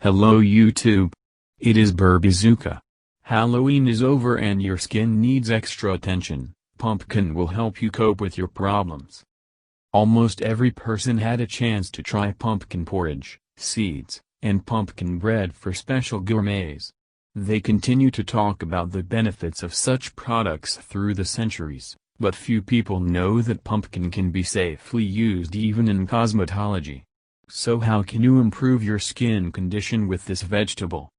Hello YouTube. It is Burbazooka. Halloween is over and your skin needs extra attention. Pumpkin will help you cope with your problems. Almost every person had a chance to try pumpkin porridge, seeds, and pumpkin bread for special gourmets. They continue to talk about the benefits of such products through the centuries, but few people know that pumpkin can be safely used even in cosmetology. So how can you improve your skin condition with this vegetable?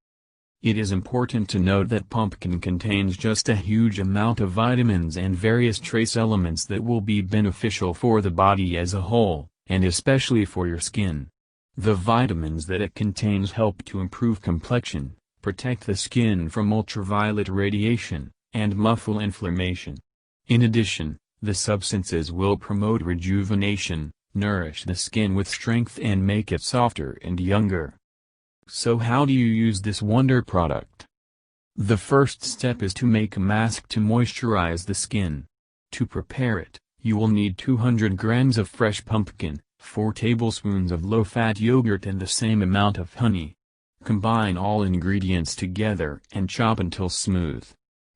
It is important to note that pumpkin contains just a huge amount of vitamins and various trace elements that will be beneficial for the body as a whole, and especially for your skin. The vitamins that it contains help to improve complexion, protect the skin from ultraviolet radiation, and muffle inflammation. In addition, the substances will promote rejuvenation, nourish the skin with strength and make it softer and younger. So how do you use this wonder product? The first step is to make a mask to moisturize the skin. To prepare it, you will need 200 grams of fresh pumpkin, 4 tablespoons of low-fat yogurt and the same amount of honey. Combine all ingredients together and chop until smooth.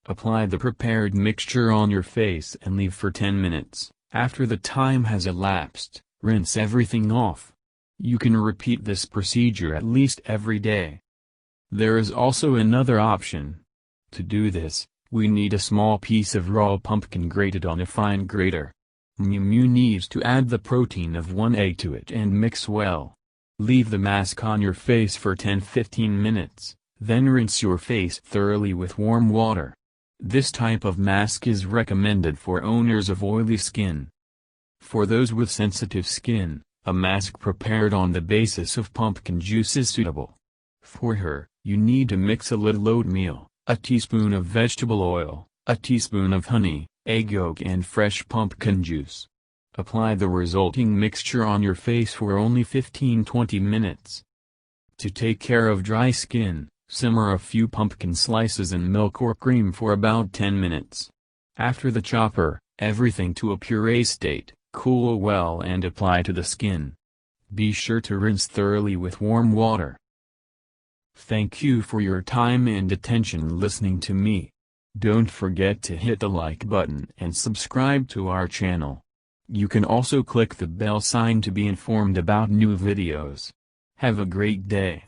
Apply the prepared mixture on your face and leave for 10 minutes. After the time has elapsed, rinse everything off. You can repeat this procedure at least every day. There is also another option. To do this, we need a small piece of raw pumpkin grated on a fine grater. You needs to add the protein of 1 egg to it and mix well. Leave the mask on your face for 10-15 minutes, then rinse your face thoroughly with warm water. This type of mask is recommended for owners of oily skin. For those with sensitive skin, a mask prepared on the basis of pumpkin juice is suitable. For her, you need to mix a little oatmeal, a teaspoon of vegetable oil, a teaspoon of honey, egg yolk and fresh pumpkin juice. Apply the resulting mixture on your face for only 15-20 minutes. To take care of dry skin, simmer a few pumpkin slices in milk or cream for about 10 minutes. After the chopper, everything to a puree state. Cool well and apply to the skin. Be sure to rinse thoroughly with warm water. Thank you for your time and attention listening to me. Don't forget to hit the like button and subscribe to our channel. You can also click the bell sign to be informed about new videos. Have a great day.